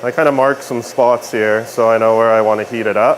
I kind of marked some spots here so I know where I want to heat it up.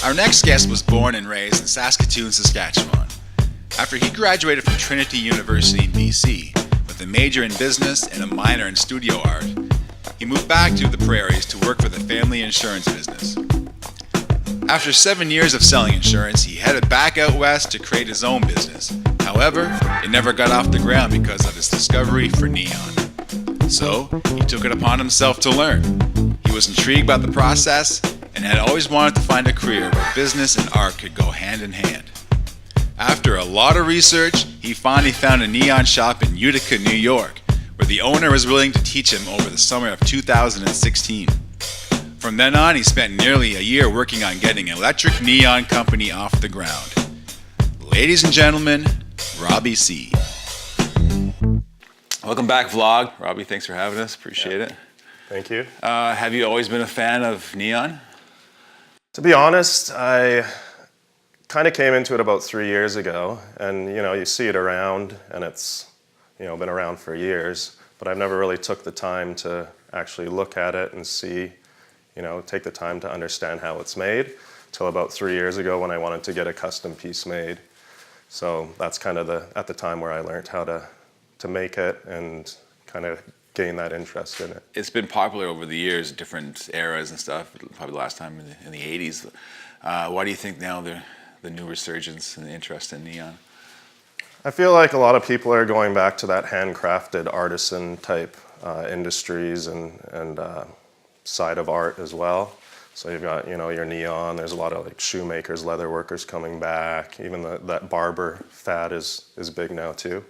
Our next guest was born and raised in Saskatoon, Saskatchewan. After he graduated from Trinity University in BC with a major in business and a minor in studio art, he moved back to the prairies to work for the family insurance business. After 7 years of selling insurance, he headed back out west to create his own business. However, it never got off the ground because of his discovery for neon. So, he took it upon himself to learn. He was intrigued by the process and had always wanted to find a career where business and art could go hand in hand. After a lot of research, he finally found a neon shop in Utica, New York, where the owner was willing to teach him over the summer of 2016. From then on, he spent nearly a year working on getting an electric neon company off the ground. Ladies and gentlemen, Robbie Cee. Welcome back, vlog. Robbie, thanks for having us. Appreciate it. Thank you. Have you always been a fan of neon? To be honest, I kind of came into it about 3 years ago, and you see it around, and it's been around for years, but I've never really took the time to actually look at it and see, take the time to understand how it's made till about 3 years ago when I wanted to get a custom piece made. So that's kind of at the time where I learned how to make it and kind of gain that interest in it. It's been popular over the years, different eras and stuff, probably the last time in the 80s. Why do you think now the new resurgence and the interest in neon? I feel like a lot of people are going back to that handcrafted artisan type industries and side of art as well. So you've got your neon. There's a lot of like shoemakers, leather workers coming back. Even that barber fad is big now too.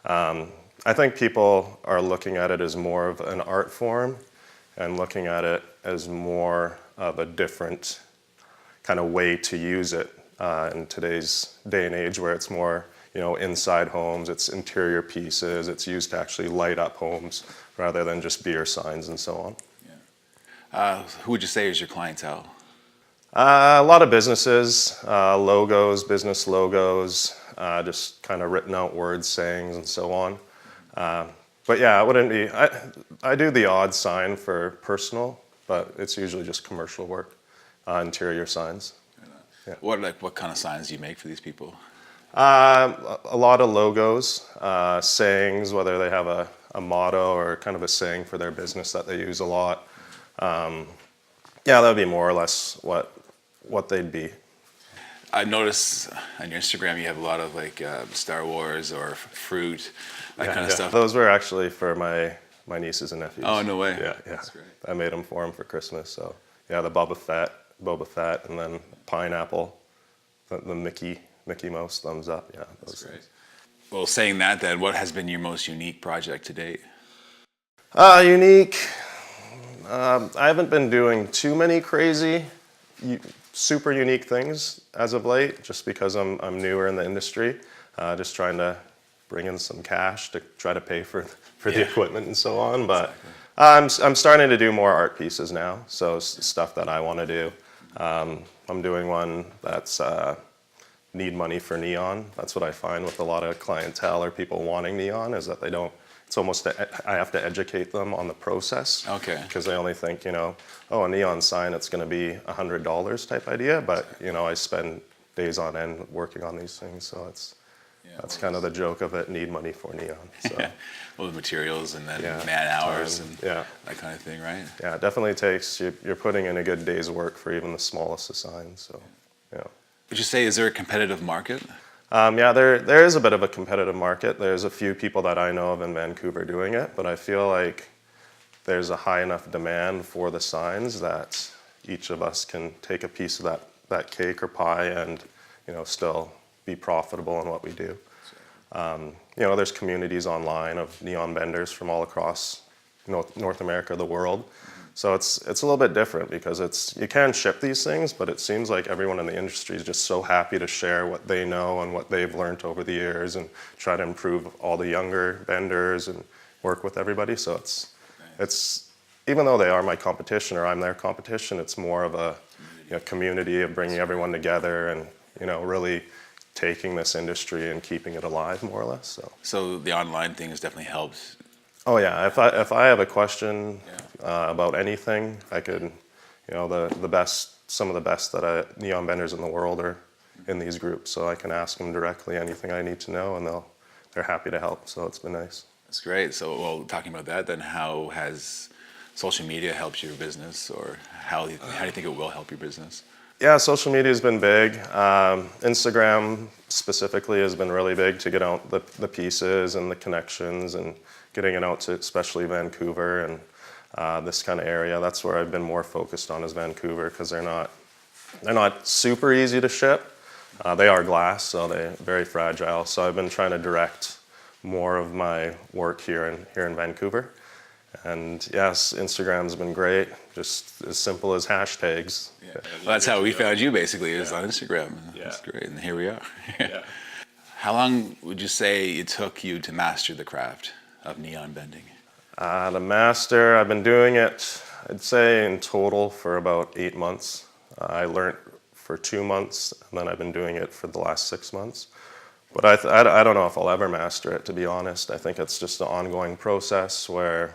Yeah. I think people are looking at it as more of an art form and looking at it as more of a different kind of way to use it in today's day and age, where it's more inside homes, it's interior pieces, it's used to actually light up homes rather than just beer signs and so on. Yeah. Who would you say is your clientele? A lot of businesses, logos, business logos, just kind of written out words, sayings, and so on. But yeah, it wouldn't be. I do the odd sign for personal, but it's usually just commercial work, interior signs. Yeah. What kind of signs do you make for these people? A lot of logos, sayings, whether they have a motto or kind of a saying for their business that they use a lot. Yeah, that would be more or less what they'd be. I noticed on your Instagram you have a lot of like Star Wars or fruit, that kind of stuff. Those were actually for my nieces and nephews. Oh, no way. Yeah. That's great. I made them for them for Christmas. So yeah, the Boba Fett, and then pineapple, the Mickey Mouse thumbs up. Yeah, that's great. Well, saying that, then, what has been your most unique project to date? Unique. I haven't been doing too many crazy, super unique things as of late, just because I'm newer in the industry, just trying to bring in some cash to try to pay for the equipment and so on. But exactly. I'm starting to do more art pieces now, so stuff that I want to do. I'm doing one that's need money for neon. That's what I find with a lot of clientele or people wanting neon, is that they don't. It's almost I have to educate them on the process. Okay. Because they only think a neon sign, it's going to be $100 type idea, but I spend days on end working on these things, so that's kind of the joke of it. Need money for neon. So. Well, the materials and then man hours and that kind of thing, right? Yeah, it definitely takes. You're putting in a good day's work for even the smallest of signs. So, Would you say, is there a competitive market? There is a bit of a competitive market. There's a few people that I know of in Vancouver doing it, but I feel like there's a high enough demand for the signs that each of us can take a piece of that cake or pie and still be profitable in what we do. There's communities online of neon vendors from all across North America, the world. So it's a little bit different because you can ship these things, but it seems like everyone in the industry is just so happy to share what they know and what they've learned over the years and try to improve all the younger vendors and work with everybody. So it's even though they are my competition or I'm their competition, it's more of a community of bringing everyone together and really taking this industry and keeping it alive more or less. So the online thing has definitely helped. Oh yeah, if I have a question about anything, I could, some of the best neon vendors in the world are in these groups, so I can ask them directly anything I need to know, and they're happy to help. So it's been nice. That's great. So, well, talking about that, then how has social media helped your business, or how do you think it will help your business? Yeah, social media has been big. Instagram specifically has been really big to get out the pieces and the connections and getting it out to especially Vancouver and this kind of area. That's where I've been more focused on is Vancouver because they're not super easy to ship. They are glass, so they're very fragile. So I've been trying to direct more of my work here in Vancouver. And yes, Instagram's been great, just as simple as hashtags. Yeah. Well, that's how we found you basically, is on Instagram. Yeah. That's great, and here we are. Yeah. How long would you say it took you to master the craft of neon bending? The master, I've been doing it, I'd say in total for about 8 months. I learned for 2 months, and then I've been doing it for the last 6 months. But I don't know if I'll ever master it, to be honest. I think it's just an ongoing process where,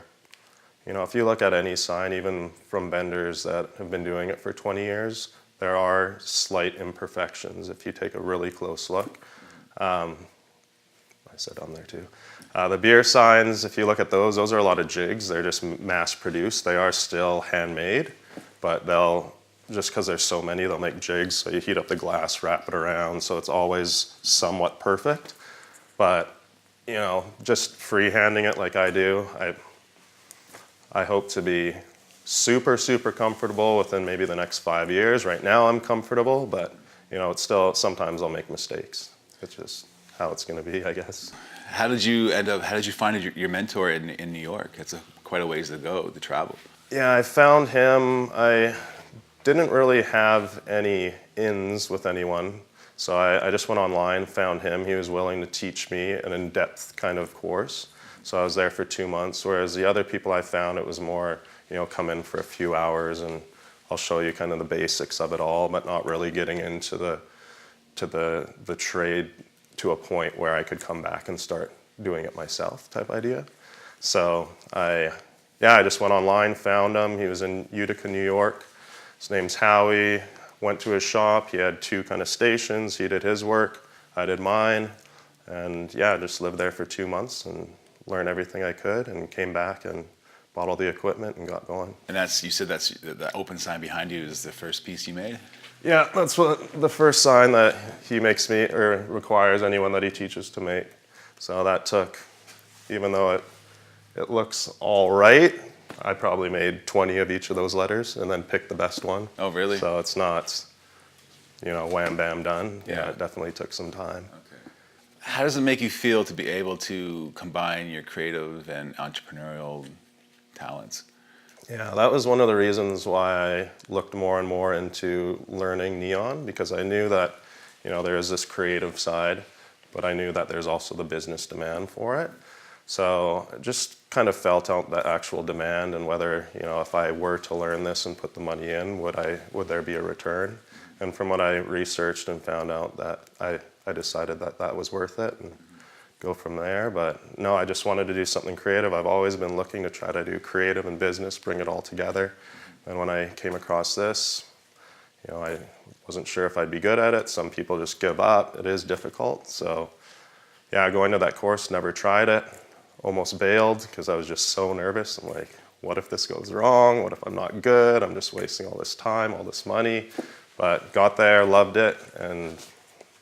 if you look at any sign, even from vendors that have been doing it for 20 years, there are slight imperfections if you take a really close look. I said on there too. The beer signs, if you look at those are a lot of jigs. They're just mass produced. They are still handmade, but just because there's so many, they'll make jigs. So you heat up the glass, wrap it around, so it's always somewhat perfect. But, just freehanding it like I do, I hope to be super, super comfortable within maybe the next 5 years. Right now I'm comfortable, but it's still, sometimes I'll make mistakes. It's just how it's going to be, I guess. How did you find your mentor in New York? It's quite a ways to go, to travel. Yeah, I found him. I didn't really have any ins with anyone. So I just went online, found him. He was willing to teach me an in-depth kind of course. So I was there for 2 months, whereas the other people I found, it was more, come in for a few hours and I'll show you kind of the basics of it all, but not really getting into the trade to a point where I could come back and start doing it myself type idea. So I just went online, found him. He was in Utica, New York. His name's Howie. Went to his shop. He had 2 kind of stations. He did his work. I did mine. And yeah, just lived there for 2 months and learned everything I could and came back and bought all the equipment and got going. And you said that's the open sign behind you is the first piece you made? Yeah, that's the first sign that he makes me, or requires anyone that he teaches to make. So that took, even though it looks all right, I probably made 20 of each of those letters and then picked the best one. Oh, really? So it's not, wham, bam, done. Yeah. It definitely took some time. Okay. How does it make you feel to be able to combine your creative and entrepreneurial talents? Yeah, that was one of the reasons why I looked more and more into learning neon, because I knew that, there is this creative side, but I knew that there's also the business demand for it. So I just kind of felt out the actual demand and whether, if I were to learn this and put the money in, would there be a return? And from what I researched and found out, that I decided that was worth it and go from there. But no, I just wanted to do something creative. I've always been looking to try to do creative and business, bring it all together. And when I came across this, I wasn't sure if I'd be good at it. Some people just give up. It is difficult. So yeah, going to that course, never tried it. Almost bailed because I was just so nervous. I'm like, what if this goes wrong? What if I'm not good? I'm just wasting all this time, all this money. But got there, loved it, and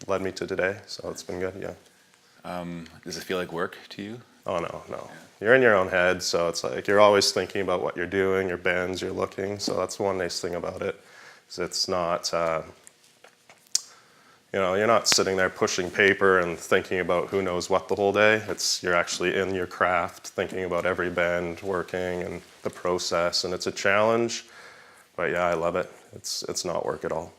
led me to today. So it's been good, yeah. Does it feel like work to you? Oh, no. You're in your own head, so it's like you're always thinking about what you're doing, your bends, you're looking. So that's one nice thing about it, is it's not You know, you're not sitting there pushing paper and thinking about who knows what the whole day. You're actually in your craft, thinking about every bend, working, and the process, and it's a challenge. But yeah, I love it. It's not work at all.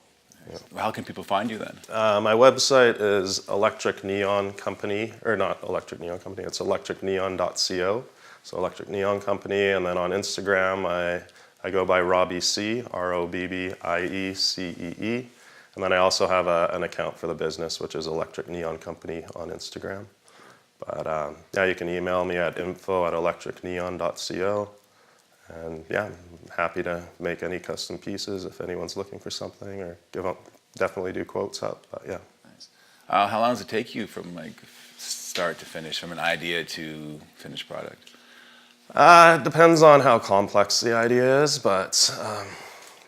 Yeah. How can people find you then? My website is Electric Neon Company, or not Electric Neon Company, it's electricneon.co. So Electric Neon Company, and then on Instagram, I go by Robbie Cee, ROBBIECEE. And then I also have an account for the business, which is Electric Neon Company on Instagram. But yeah, you can email me at info@electricneon.co. And yeah, I'm happy to make any custom pieces if anyone's looking for something, or definitely do quotes up, but yeah. Nice. How long does it take you from like start to finish, from an idea to finished product? It depends on how complex the idea is, but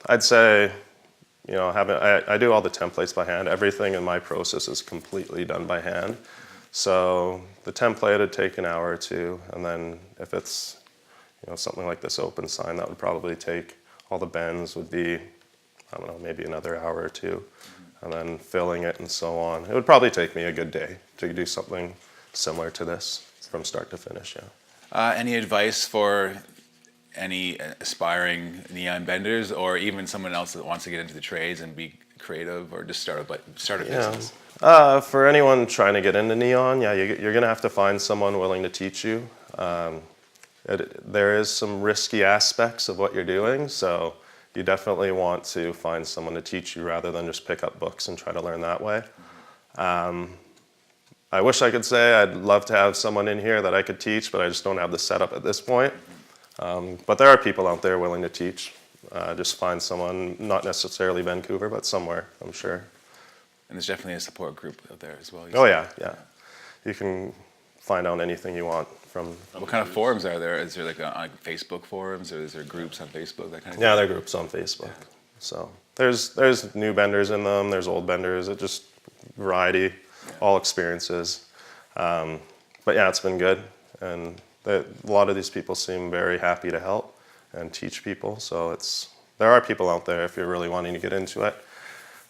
I'd say, you know, I do all the templates by hand. Everything in my process is completely done by hand. So the template would take an hour or two, and then if it's, you know, something like this open sign, that would probably take, all the bends would be, I don't know, maybe another hour or two, and then filling it and so on. It would probably take me a good day to do something similar to this from start to finish, yeah. Any advice for any aspiring neon benders, or even someone else that wants to get into the trades and be creative, or just start a business? For anyone trying to get into neon, yeah, you're going to have to find someone willing to teach you. There is some risky aspects of what you're doing, so you definitely want to find someone to teach you rather than just pick up books and try to learn that way. I wish I could say I'd love to have someone in here that I could teach, but I just don't have the setup at this point. But there are people out there willing to teach. Just find someone, not necessarily Vancouver, but somewhere, I'm sure. And there's definitely a support group out there as well. Oh yeah, yeah. You can find out anything you want from. What kind of forums are there? Is there like Facebook forums, or is there groups on Facebook, that kind of thing? Yeah, there are groups on Facebook. Yeah. So there's new benders in them, there's old benders, it just variety, all experiences. But yeah, it's been good, and a lot of these people seem very happy to help and teach people. So there are people out there if you're really wanting to get into it.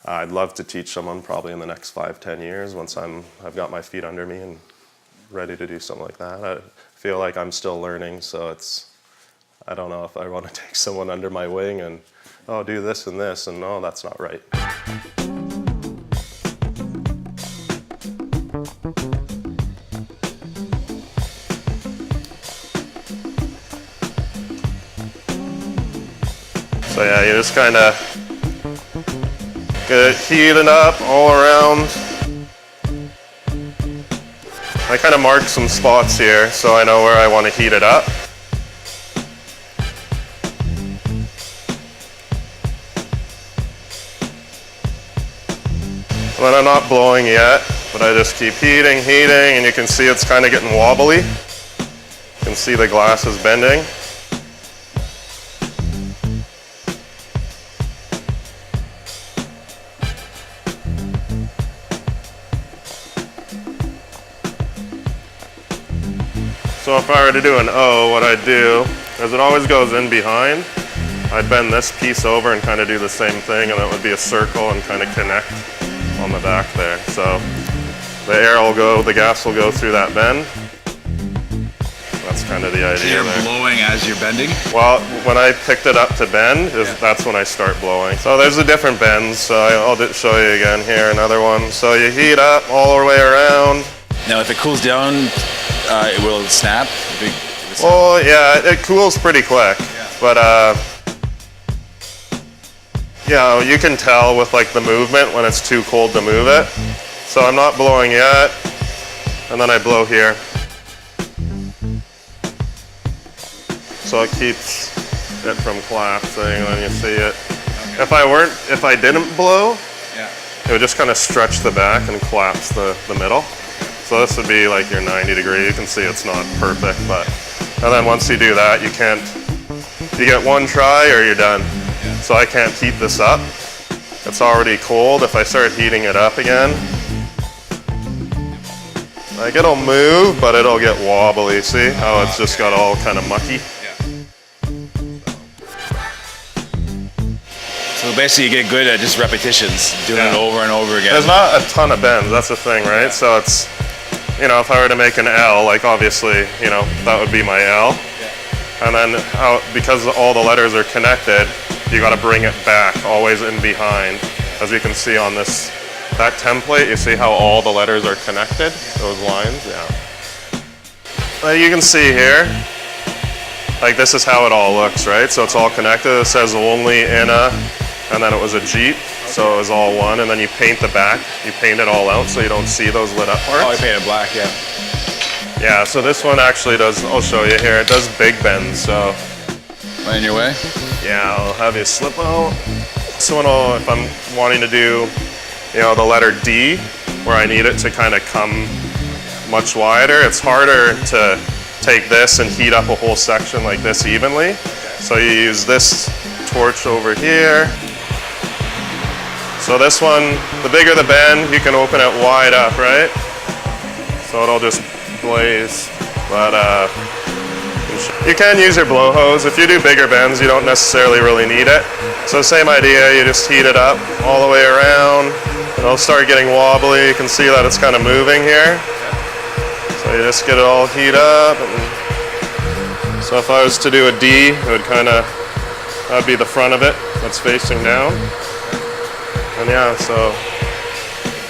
I'd love to teach someone probably in the next 5-10 years once I've got my feet under me and ready to do something like that. I feel like I'm still learning, so I don't know if I want to take someone under my wing and, oh, do this and this, and no, that's not right. So yeah, you just kind of get it heated up all around. I kind of mark some spots here so I know where I want to heat it up. And then I'm not blowing yet, but I just keep heating, and you can see it's kind of getting wobbly. You can see the glass is bending. So if I were to do an O, what I'd do, as it always goes in behind, I'd bend this piece over and kind of do the same thing, and that would be a circle and kind of connect on the back there. So the gas will go through that bend. That's kind of the idea. So you're there. blowing as you're bending? Well, when I picked it up to bend, that's when I start blowing. So there's the different bends, so I'll show you again here, another one. So you heat up all the way around. Now if it cools down, it will snap? Well, yeah, it cools pretty quick, but yeah, you can tell with like the movement when it's too cold to move it. So I'm not blowing yet, and then I blow here. So it keeps it from collapsing when you see it. Okay. If I didn't blow, it would just kind of stretch the back and collapse the middle. So this would be like your 90 degree. You can see it's not perfect, and then once you do that, you get one try or you're done. So I can't heat this up. It's already cold. If I start heating it up again, like it'll move, but it'll get wobbly. See how it's just got all kind of mucky? So basically you get good at just repetitions, doing it over and over again. There's not a ton of bends, that's the thing, right? So it's, you know, if I were to make an L, like obviously, you know, that would be my L. And then because all the letters are connected, you got to bring it back, always in behind. As you can see on that template, you see how all the letters are connected, those lines, you can see here, like this is how it all looks, right? So it's all connected. It says only in a, and then it was a Jeep, so it was all one. And then you paint the back, you paint it all out so you don't see those lit up parts. Oh, you painted black, yeah. Yeah, so this one actually does, I'll show you here, it does big bends, so. Right in your way? Yeah, I'll have you slip out. So if I'm wanting to do, you know, the letter D, where I need it to kind of come much wider, it's harder to take this and heat up a whole section like this evenly. So you use this torch over here. So this one, the bigger the bend, you can open it wide up, right? So it'll just blaze, but you can use your blow hose. If you do bigger bends, you don't necessarily really need it. So same idea, you just heat it up all the way around, and it'll start getting wobbly. You can see that it's kind of moving here. So you just get it all heat up. And so if I was to do a D, it would that'd be the front of it that's facing down. And yeah, so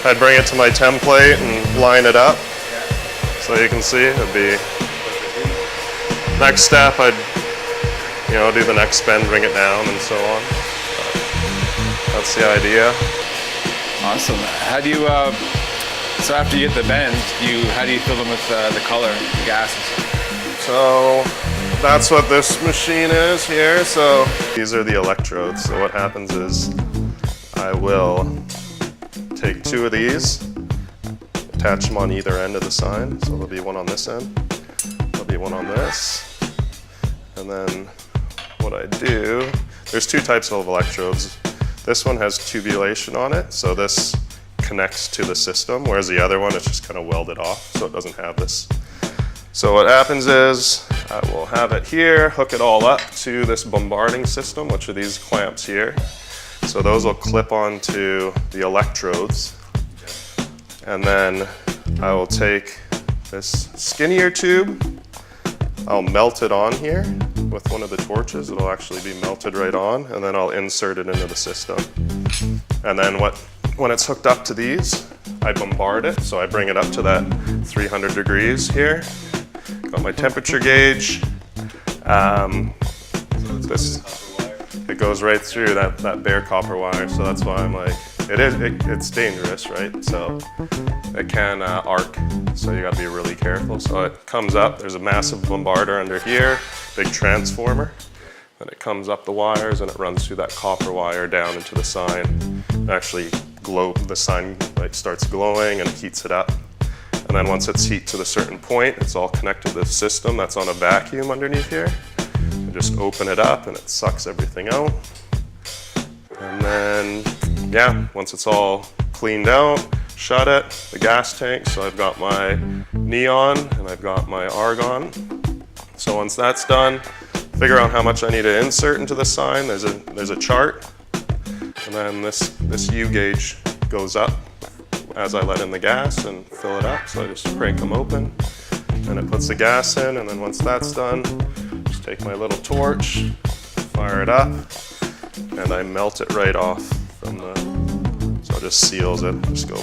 I'd bring it to my template and line it up. So you can see it'd be, next step I'd, you know, do the next bend, bring it down and so on. But that's the idea. Awesome. How do you, so after you get the bend, how do you fill them with the color, the gases? So that's what this machine is here. So these are the electrodes. So what happens is I will take two of these, attach them on either end of the sign. So there'll be one on this end, there'll be one on this. And then what I do, there's two types of electrodes. This one has tubulation on it, so this connects to the system, whereas the other one is just kind of welded off, so it doesn't have this. So what happens is I will have it here, hook it all up to this bombarding system, which are these clamps here. So those will clip onto the electrodes. And then I will take this skinnier tube, I'll melt it on here with one of the torches. It'll actually be melted right on, and then I'll insert it into the system. And then when it's hooked up to these, I bombard it. So I bring it up to that 300 degrees here. Got my temperature gauge. It goes right through that bare copper wire. So that's why I'm like, it's dangerous, right? So it can arc, so you gotta be really careful. So it comes up, there's a massive bombarder under here, big transformer. Then it comes up the wires and it runs through that copper wire down into the sign. It actually the sign like starts glowing and heats it up. And then once it's heat to a certain point, it's all connected to the system that's on a vacuum underneath here. You just open it up and it sucks everything out. And then, yeah, once it's all cleaned out, shut it, the gas tank. So I've got my neon and I've got my argon. So once that's done, figure out how much I need to insert into the sign. There's a chart. And then this U gauge goes up as I let in the gas and fill it up. So I just crank them open and it puts the gas in. And then once that's done, just take my little torch, fire it up, and I melt it right off from so it just seals it. Just go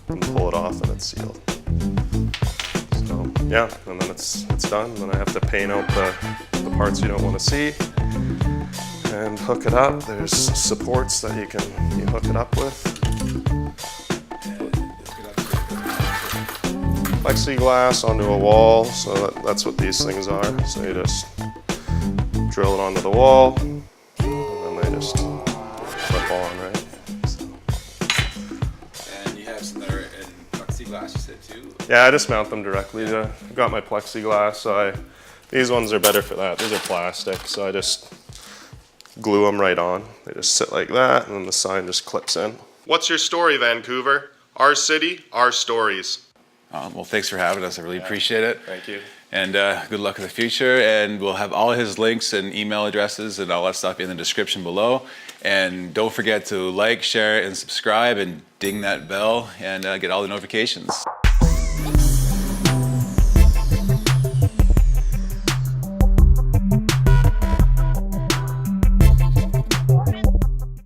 and pull it off and it's sealed. So yeah, and then it's done. And then I have to paint out the parts you don't want to see and hook it up. There's supports that you hook it up with. Plexiglass onto a wall, so that's what these things are. So you just drill it onto the wall, and then they just clip on, right? So. And you have some that are in plexiglass, you said too? Yeah, I just mount them directly. I've got my plexiglass, so these ones are better for that. These are plastic, so I just glue them right on. They just sit like that, and then the sign just clips in. What's your story, Vancouver? Our city, our stories. Well, thanks for having us. I really appreciate it. Thank you. And good luck in the future. And we'll have all his links and email addresses and all that stuff in the description below. And don't forget to like, share, and subscribe, and ding that bell and get all the notifications.